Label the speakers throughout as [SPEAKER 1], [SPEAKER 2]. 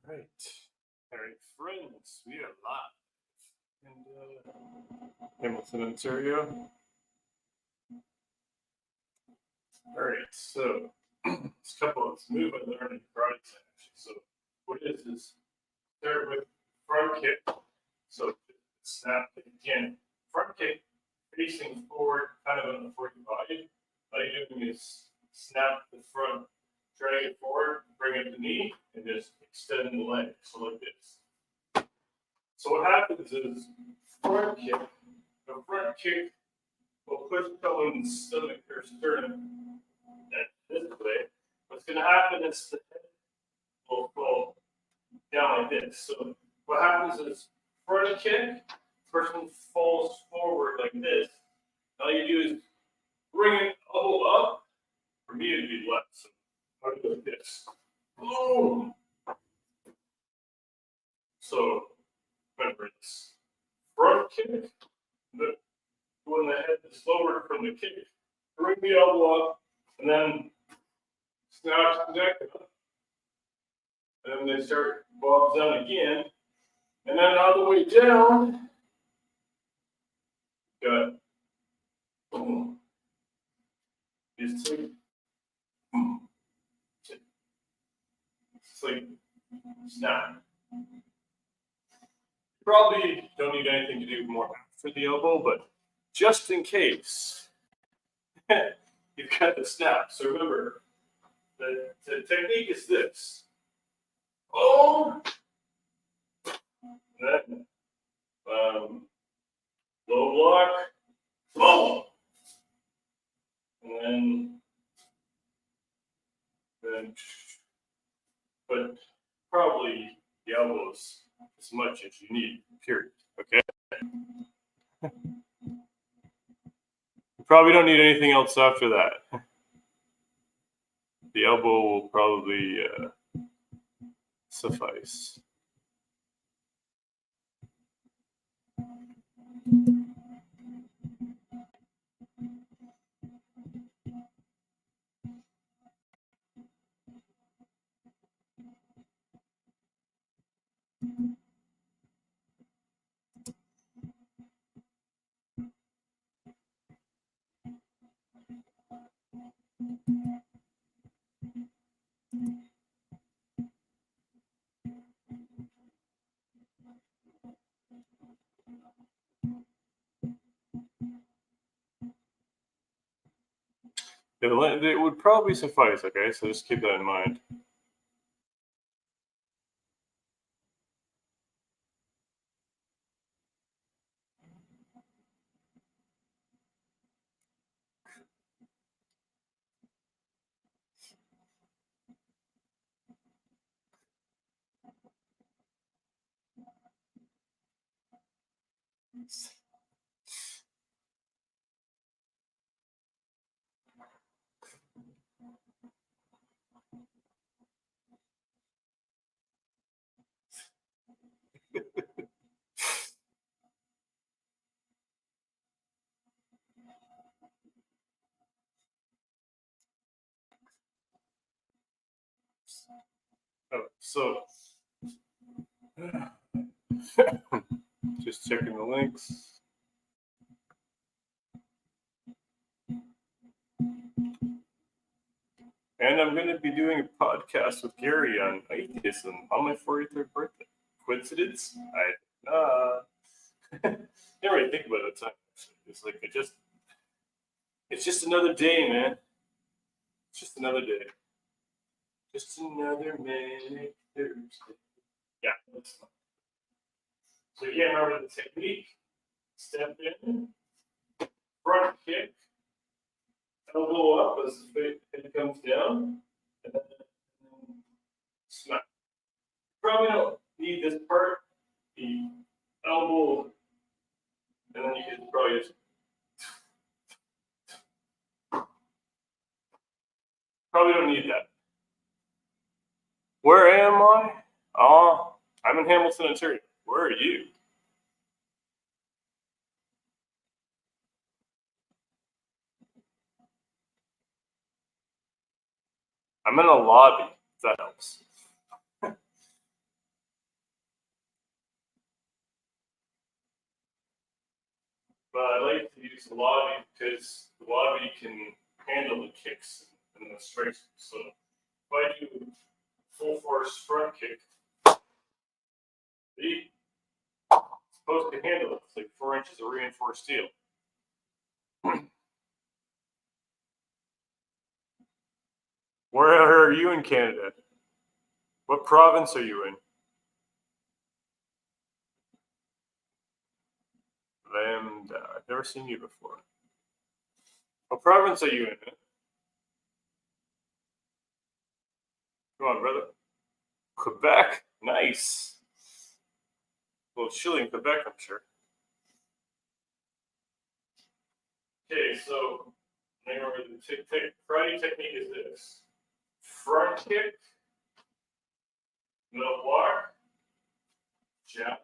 [SPEAKER 1] Right. All right, friends, we are live. And Hamilton, Ontario. All right, so let's move and learn in karate actually. So what it is start with front kick. So snap kick again. Front kick facing forward, kind of on the forward body. All you're doing is snap the front, drag it forward, bring up the knee, and just extend the leg. So like this. So what happens is front kick. The front kick will push someone's stomach or sternum this way. What's going to happen is the head will fall down like this. So what happens is front kick, person falls forward like this. All you do is bring it elbow up. For me, it'd be left. So I'll do like this. Boom. So remember this front kick. When the head is lowered from the kick, bring the elbow up, and then snap the neck up. And then they start bobs down again. And then all the way down, got boom. Just take boom. It's like snap. You probably don't need anything to do more for the elbow, but just in case you've got the snap. So remember, the technique is this. Oh, then low block, boom, and then but probably the elbows as much as you need, period. Okay? You probably don't need anything else after that. The elbow will probably suffice. It would probably suffice, okay? So just keep that in mind. Oh, so just checking the links. And I'm going to be doing a podcast with Gary on atheism on my 43rd birthday. Coincidence? Never really think about it at the time. It's like it's just another day, man. It's just another day. Just another Manic Thursday. Yeah, that's fine. So again, remember the technique. Step in, front kick, elbow up as the head comes down, and then smack. Probably don't need this part, the elbow, and then you can probably just probably don't need that. Where am I? Oh, I'm in Hamilton, Ontario. Where are you? I'm in a lobby, if that helps. but I like to use the lobby because the lobby can handle the kicks and the strikes. So if I do full force front kick, it's supposed to handle it. It's like 4 inches of reinforced steel. Where are you in Canada? What province are you in? Lambda. I've never seen you before. What province are you in? Come on, brother. Quebec. Nice. A little chilly in Quebec, I'm sure. Okay, so remember the karate technique is this. Front kick, middle block, jab,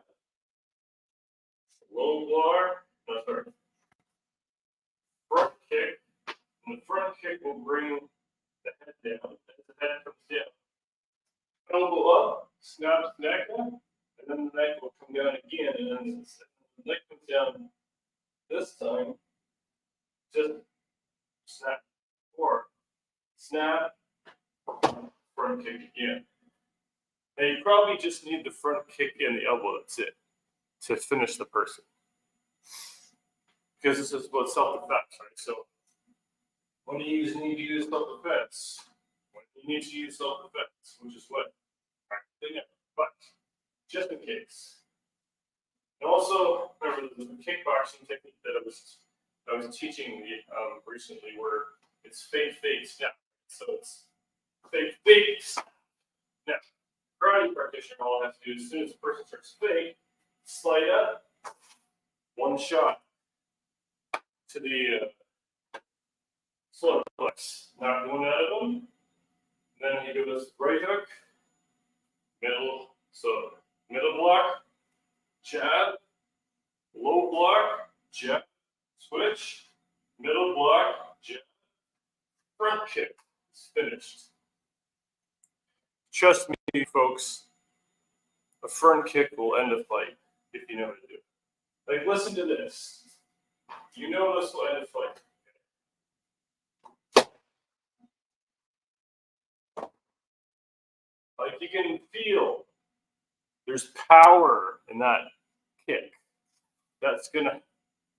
[SPEAKER 1] low block, front kick, and the front kick will bring the head down as the head comes down. Elbow up, snaps neck up, and then the neck will come down again, and then the neck comes down this time, just snap forward, snap, front kick again. Now you probably just need the front kick and the elbow, that's it, to finish the person. Because this is about self-defense, right? So when do you need to use self-defense? When you need to use self-defense, which is what? Practically never. But just in case. And also, remember the kickboxing technique that I was teaching recently, where it's fake, snap. So it's fake, snap. Now, karate practitioner, all I have to do as soon as the person starts fake, slide up, one shot to the solar plex. Knock one out of them. Then he goes right hook, middle block, jab, low block, jab, switch, middle block, jab, front kick. It's finished. Trust me, folks, a front kick will end a fight if you know how to do it. Like, listen to this. You know this will end a fight. Like, you can feel there's power in that kick that's going to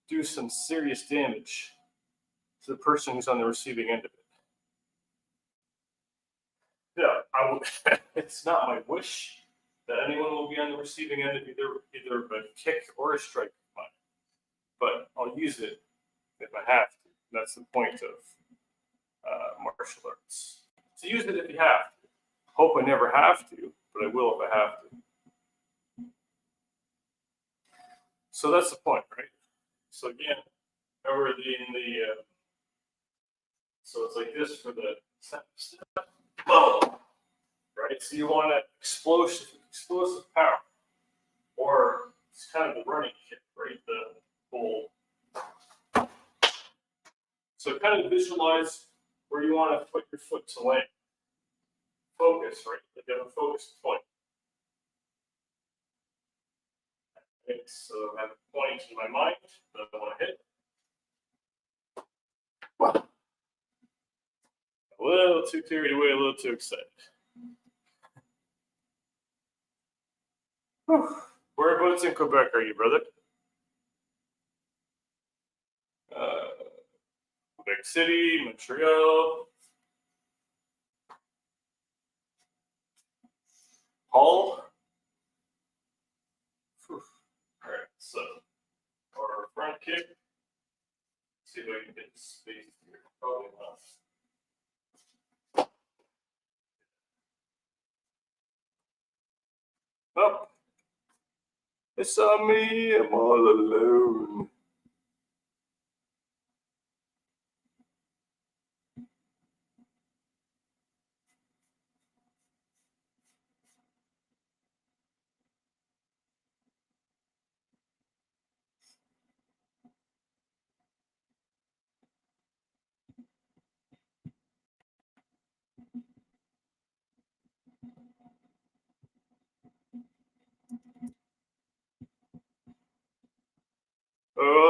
[SPEAKER 1] do some serious damage to the person who's on the receiving end of it. Yeah, it's not my wish that anyone will be on the receiving end of either a kick or a strike of mine. But I'll use it if I have to. That's the point of martial arts. So use it if you have to. Hope I never have to, but I will if I have to. So that's the point, right? So again, remember so it's like this for the step, right? So you want explosive power, or it's kind of a running kick, right? The whole. So kind of visualize where you want to put your foot to land. Focus, right? Like you have a focused point. Okay, so I have a point in my mind that I want to hit. A little too carried away, a little too excited. Whereabouts in Quebec are you, brother? Quebec City, Montreal, Hull. All right, so our front kick. See if I can get the space here. Probably not. Oh, it's on me. I'm all alone.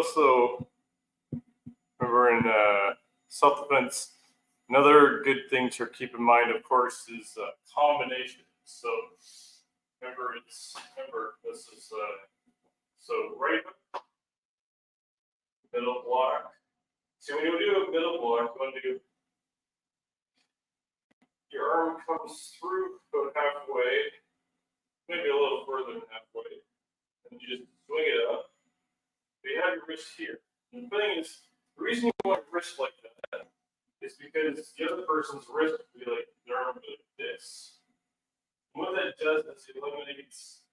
[SPEAKER 1] also remember in self-defense, another good thing to keep in mind, of course, is combination. So remember this is so right hook, middle block. So when you do a middle block, you want to do your arm comes through about halfway, maybe a little further than halfway, and you just swing it up. But you have your wrist here. And the thing is, the reason you want your wrist like that is because the other person's wrist would be like their arm would be like this. And what that does is it eliminates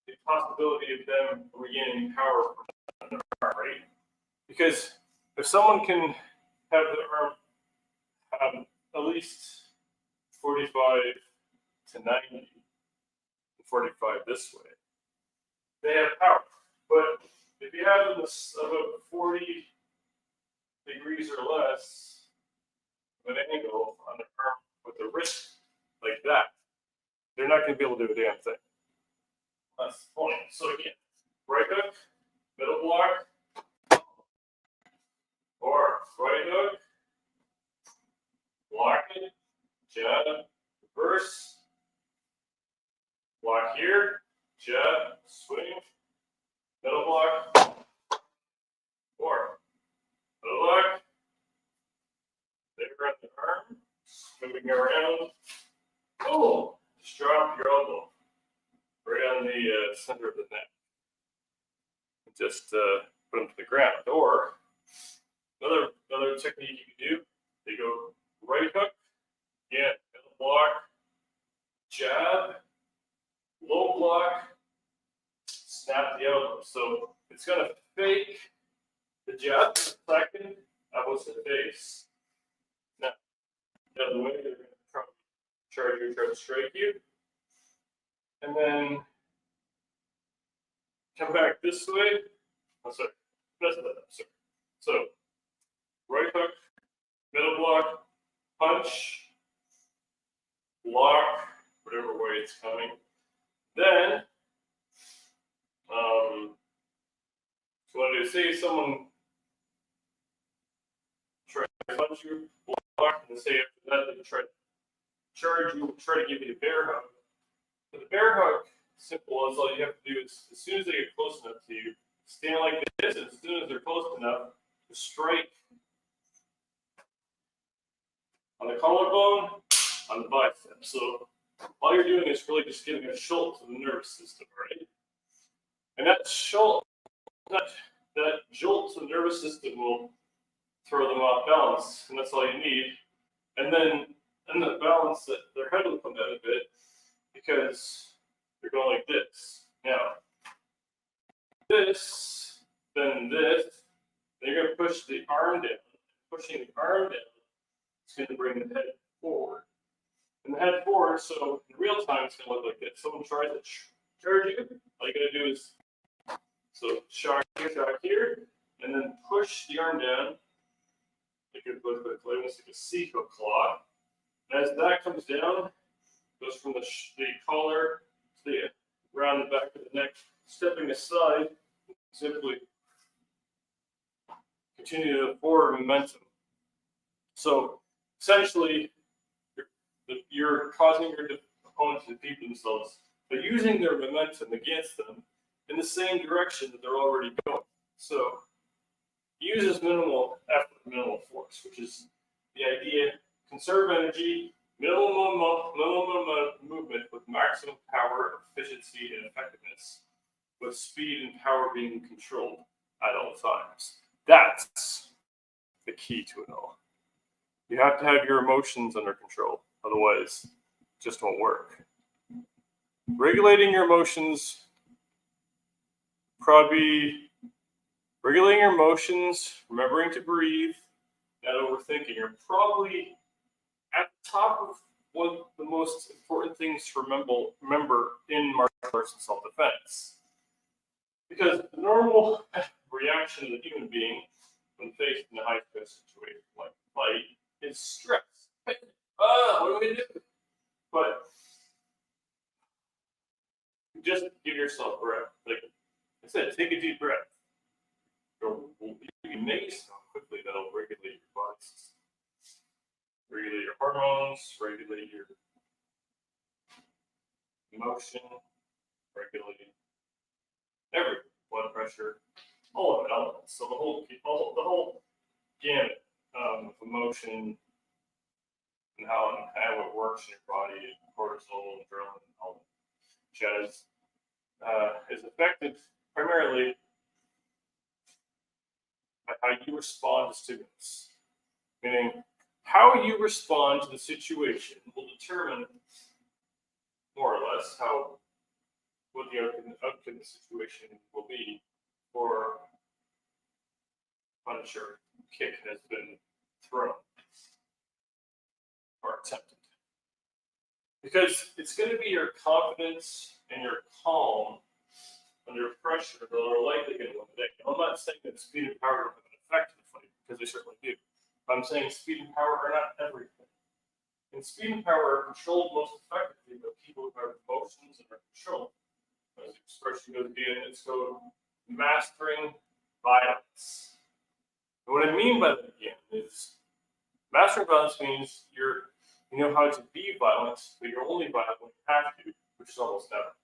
[SPEAKER 1] the possibility of them regaining power from their arm, right? Because if someone can have their arm at least 45 to 90, 45 this way, they have power. But if you have them about 40 degrees or less of an angle on the arm with the wrist like that, they're not going to be able to do a damn thing. That's the point. So again, right hook, middle block, or right hook, block it, jab, reverse, block here, jab, swing, middle block, or middle block, there on the arm, moving around, oh, just drop your elbow right on the center of the neck. Just put them to the ground. Or another technique you can do, they go right hook, yeah, middle block, jab, low block, snap the elbow. So it's going to fake the jab for a second, elbows to the face. Now, the other way, they're going to try to strike you. And then come back this way. Oh, sorry. That's that up, sorry. So, right hook, middle block, punch, block, whatever way it's coming. Then, so what I do, say someone tries to punch you, block, and say after that they try to charge you, try to give you a bear hug. But the bear hug, simple as all you have to do is, as soon as they get close enough to you, stand like this, and as soon as they're close enough, to strike on the collarbone, on the bicep. So all you're doing is really just giving a jolt to the nervous system, right? And that jolt to the nervous system will throw them off balance, and that's all you need. And then the balance, that their head will come down a bit because they're going like this. Now, this, then this, then you're going to push the arm down. Pushing the arm down, it's going to bring the head forward. And the head forward, so in real time, it's going to look like this. Someone tries to charge you, all you're going to do is, so shock here, and then push the arm down. It could look like a C-hook claw. As that comes down, goes from the collar to around the back of the neck, stepping aside, simply continue the forward momentum. So essentially, you're causing your opponent to defeat themselves by using their momentum against them in the same direction that they're already going. So use as minimal effort, minimal force, which is the idea: conserve energy, minimal movement with maximum power, efficiency, and effectiveness, with speed and power being controlled at all times. That's the key to it all. You have to have your emotions under control, otherwise, it just won't work. Regulating your emotions, remembering to breathe, not overthinking are probably at the top of one of the most important things to remember in martial arts and self-defense. Because the normal reaction of the human being when faced in a high-stress situation like fight is stress. What do we do? But just give yourself breath. Like I said, take a deep breath. you'll be amazed how quickly that'll regulate your body system. Regulate your hormones, regulate your emotion, regulate everything, blood pressure, all of it elements. So the whole gamut of emotion and how it works in your body, cortisol, adrenaline, all that jazz, is affected primarily by how you respond to stimulus. Meaning, how you respond to the situation will determine more or less what the outcome of the situation will be for punch or kick has been thrown or attempted. Because it's going to be your confidence and your calm under pressure that are likely going to win the day. I'm not saying that speed and power don't have an effect in the fight, because they certainly do. I'm saying speed and power are not everything. And speed and power are controlled most effectively by people who have emotions and are controlled. As the expression goes again, it's called mastering violence. And what I mean by that again is mastering violence means you know how to be violent, but you're only violent when you have to, which is almost never.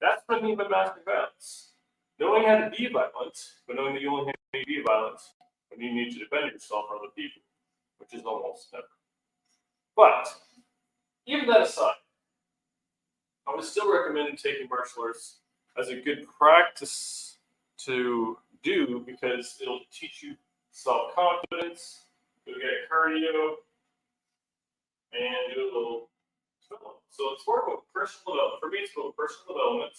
[SPEAKER 1] That's what I mean by mastering violence. Knowing how to be violent, but knowing that you only have to be violent when you need to defend yourself from other people, which is almost never. But, even that aside, I would still recommend taking martial arts as a good practice to do, because it'll teach you self-confidence, you'll get cardio, and do a little development. So it's more about personal development. For me, it's about personal development,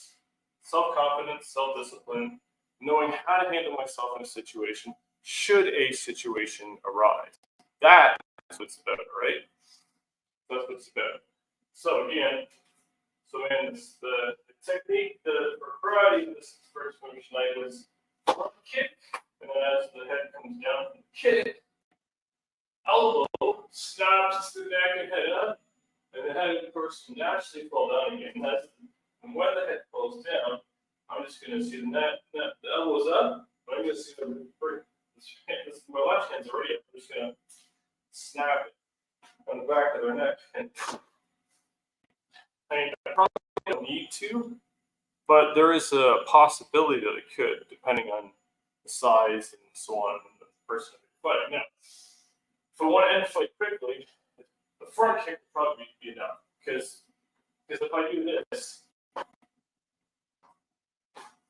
[SPEAKER 1] self-confidence, self-discipline, knowing how to handle myself in a situation should a situation arise. That's what's about, right? That's what's about. So again, the technique for karate, this first one tonight was front kick, and then as the head comes down from the kick, elbow snaps the neck and head up, and the head, of course, can naturally fall down again. And when the head falls down, I'm just going to see the elbow's up, but I'm going to see my left hand's already up. I'm just going to snap it on the back of their neck. And I probably don't need to, but there is a possibility that it could, depending on the size and so on, and the person fighting. Now, if I want to end the fight quickly, the front kick would probably be enough, because if I do this,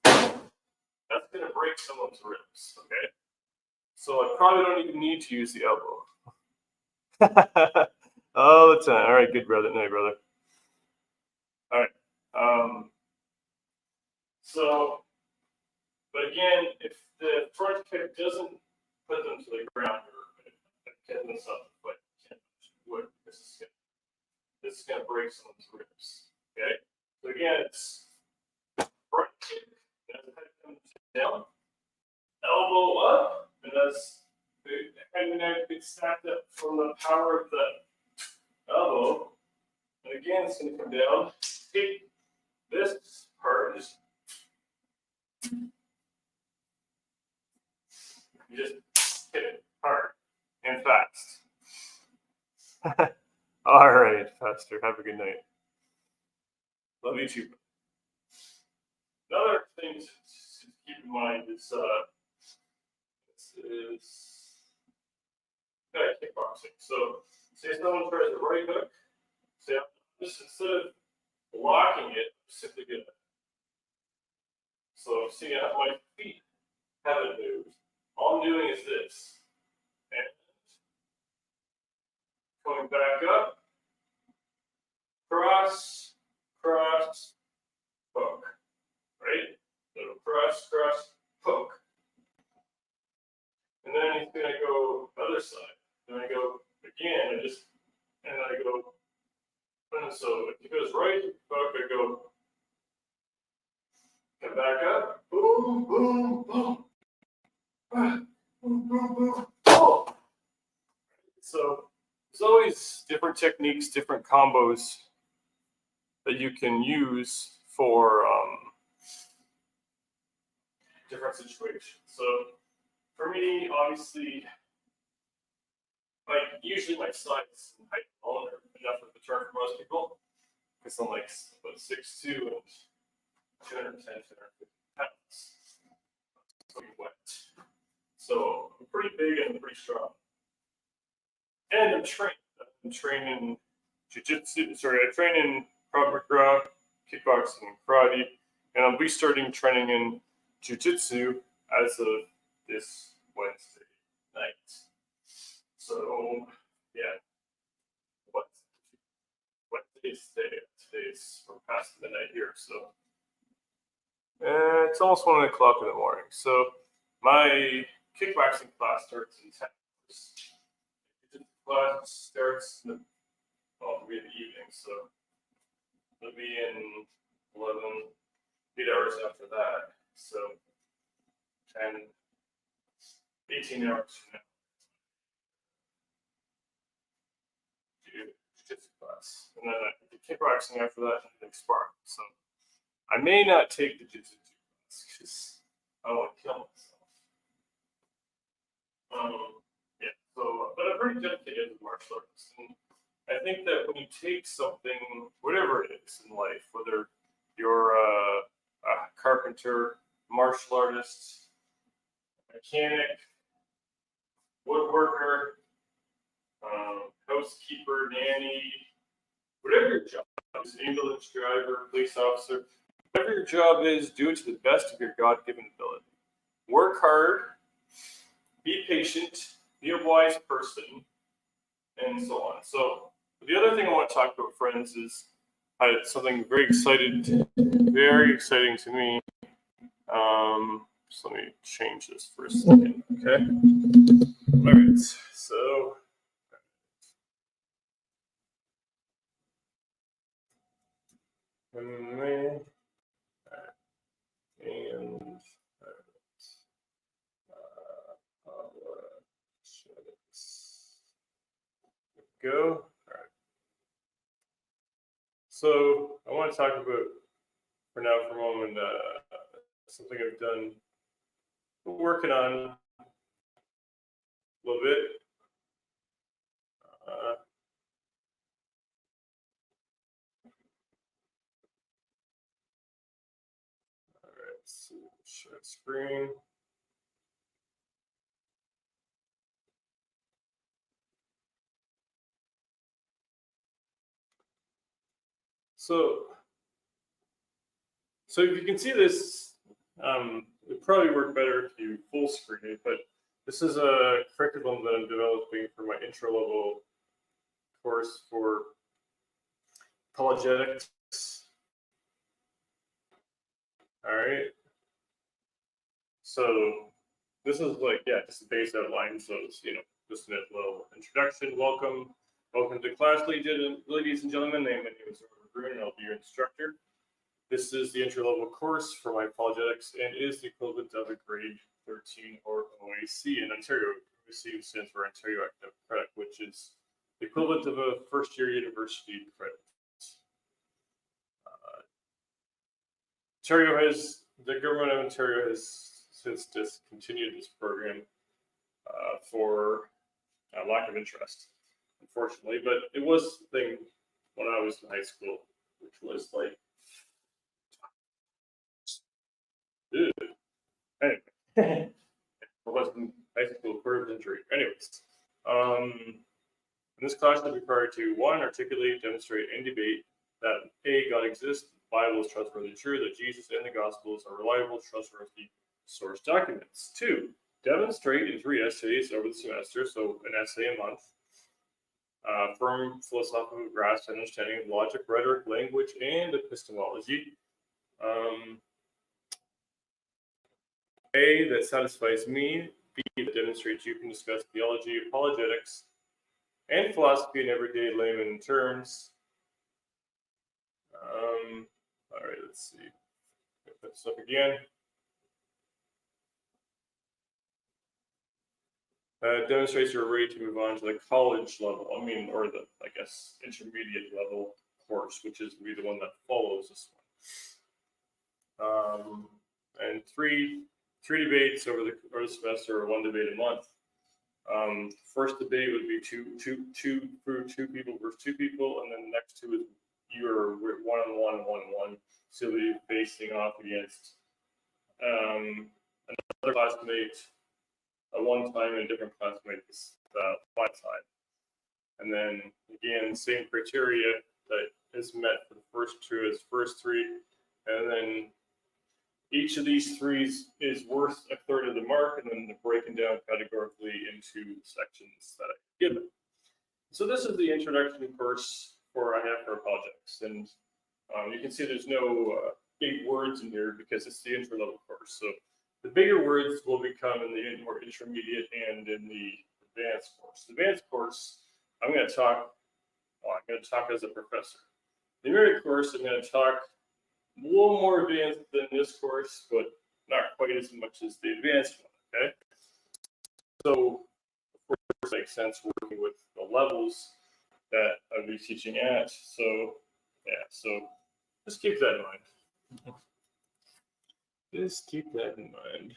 [SPEAKER 1] that's going to break someone's ribs, okay? So I probably don't even need to use the elbow. All the time. All right, good brother. No, brother. All right. But again, if the front kick doesn't put them to the ground or get themselves to fight, this is going to break someone's ribs. Okay? So again, it's front kick, as the head comes down, elbow up, and as the head and neck gets stacked up from the power of the elbow. And again, it's going to come down, take this part, and you just hit it hard and fast. All right, Pastor. Have a good night. Love you too. Another thing to keep in mind is kickboxing. So, say someone tries a right hook, say I'm just instead of blocking it, I'm simply gonna. So, see how my feet haven't moved. All I'm doing is this, and coming back up, cross, cross, hook, right? So cross, cross, hook. And then he's going to go other side. Then I go again, and I go, and so if he goes right, hook, I go, come back up, boom, boom, boom. Boom, boom, boom, boom. So there's always different techniques, different combos that you can use for different situations. So for me, obviously, like usually my size and height alone are enough of a turn for most people, because I'm like about 6'2" and 210, 250 pounds. So wet. So I'm pretty big and I'm pretty strong. And I'm trained. I'm training jiu-jitsu. Sorry, I train in Krav Maga, kickboxing, and karate, and I'll be starting training in jiu-jitsu as of this Wednesday night. So yeah, what today's today? Today's we're past midnight here, so it's almost 1 o'clock in the morning. So my kickboxing class starts in 10 hours. Class starts in the evening, so it'll be in 8 hours after that. So 10, 18 hours from now. Jiu-jitsu class, and then the kickboxing after that, and the sparring. So I may not take the jiu-jitsu class because I don't want to kill myself. Yeah. So, but I'm very dedicated as a martial artist, and I think that when you take something, whatever it is in life, whether you're a carpenter, martial artist, mechanic, woodworker, housekeeper, nanny, whatever your job is, ambulance driver, police officer, whatever your job is, do it to the best of your God-given ability. Work hard, be patient, be a wise person, and so on. So the other thing I want to talk about, friends, is something very exciting to me. So let me change this for a second, okay? All right, so and go. All right. So I want to talk about for a moment something I've done, working on a little bit. All right, so share screen. So if you can see this, it probably work better if you full screen it, but this is a curriculum that I'm developing for my intro level course for apologetics. All right. So this is like, yeah, just a base outline. So it's, just a little introduction. Welcome to class, ladies and gentlemen. My name is Robert Bruin, and I'll be your instructor. This is the entry-level course for my apologetics and is the equivalent of a grade 13 or OAC in Ontario. OAC stands for Ontario Academic Credit, which is the equivalent of a first-year university credit. The government of Ontario has since discontinued this program for lack of interest, unfortunately. But it was a thing when I was in high school, which was like, anyway, it wasn't high school curved injury. Anyways, in this class, you'll be required to 1, articulate, demonstrate, and debate that A, God exists, the Bible is trustworthy and true, that Jesus and the Gospels are reliable, trustworthy source documents. 2, demonstrate in 3 essays over the semester, so an essay a month, firm philosophical grasp and understanding of logic, rhetoric, language, and epistemology. A, that satisfies me. B, that demonstrates you can discuss theology, apologetics, and philosophy in everyday layman terms. All right, let's see. Put this up again. Demonstrates you're ready to move on to the college level. Or the, intermediate level course, which is be the one that follows this one. And 3, 3 debates over the semester, or 1 debate a month. First debate would be two people versus 2 people, and then the next 2 is you're one-on-one. So you'll be facing off against another classmate one time and a different classmate one time. And then again, same criteria that is met for the first 2 as first 3, and then each of these 3s is worth a third of the mark, and then they're broken down categorically into sections that I've given. So this is the introduction course I have for Apologetics, and you can see there's no big words in here because it's the intro level course. So the bigger words will become in the more intermediate and in the advanced course. The advanced course, I'm going to talk as a professor. The intermediate course, I'm going to talk a little more advanced than this course, but not quite as much as the advanced one, okay? So, of course, it makes sense working with the levels that I'll be teaching at. So, yeah, so just keep that in mind. Just keep that in mind.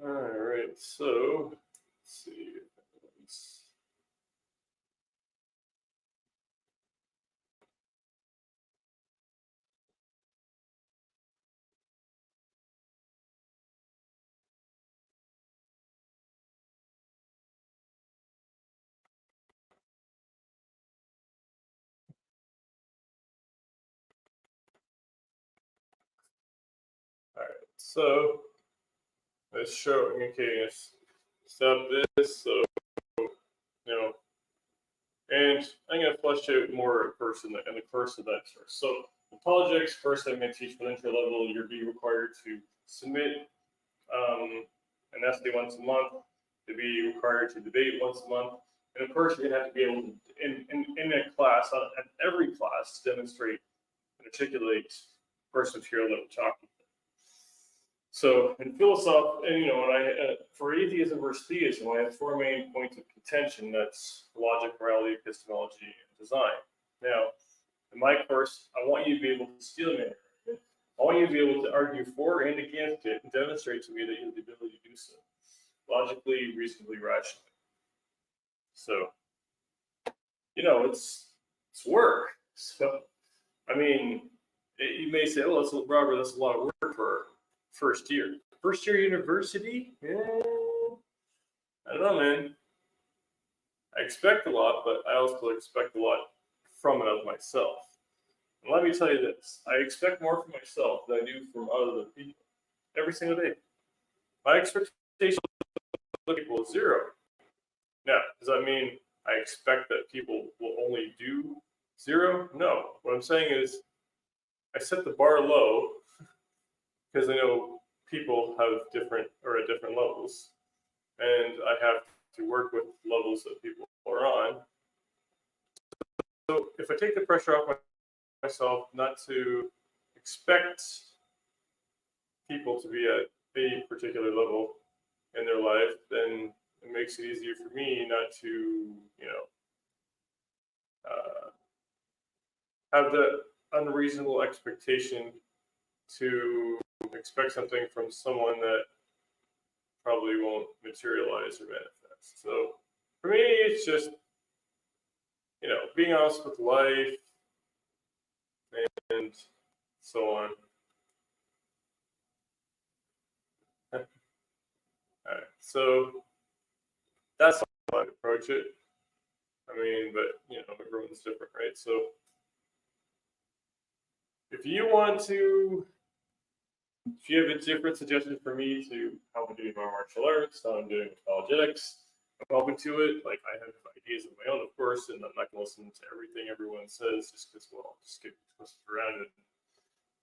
[SPEAKER 1] All right, so let's see. All right, so let's show. Okay, let's stop this. So and I'm going to flesh out more at first in the course of that course. So Apologetics, first I'm going to teach for intro level. You'll be required to submit an essay once a month, to be required to debate once a month, and of course you're going to have to be able to, in a class, at every class, demonstrate and articulate course material that we're talking about. So in philosophy, and for atheism versus theism, I have 4 main points of contention. That's logic, morality, epistemology, and design. Now, in my course, I want you to be able to steal me. I want you to be able to argue for and against it and demonstrate to me that you have the ability to do so, logically, reasonably, rationally. So, it's work. So, I mean, you may say, "Oh, Robert, that's a lot of work for first year." First year university? Yeah. I don't know, man. I expect a lot, but I also expect a lot from it of myself. And let me tell you this, I expect more from myself than I do from other people every single day. My expectation of people is 0. Now, does that mean I expect that people will only do 0? No. What I'm saying is I set the bar low because I know people have different levels, and I have to work with levels that people are on. So if I take the pressure off myself not to expect people to be at a particular level in their life, then it makes it easier for me not to, have the unreasonable expectation to expect something from someone that probably won't materialize or manifest. So for me, it's just, being honest with life and so on. All right, so that's how I approach it. I mean, but everyone's different, right? So if you have a different suggestion for me to how I'm doing my martial arts, how I'm doing apologetics, I'm open to it. Like, I have ideas of my own, of course, and I'm not going to listen to everything everyone says just because, just get twisted around it.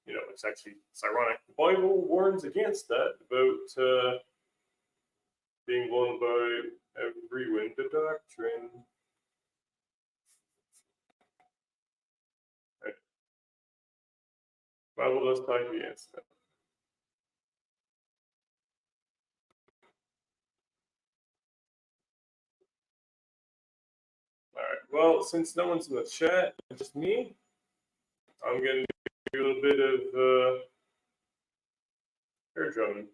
[SPEAKER 1] It's ironic. The Bible warns against that, about being blown by every wind of doctrine. Right. Bible does talk against that. Well, since no one's in the chat, just me, I'm going to do a little bit of air drumming.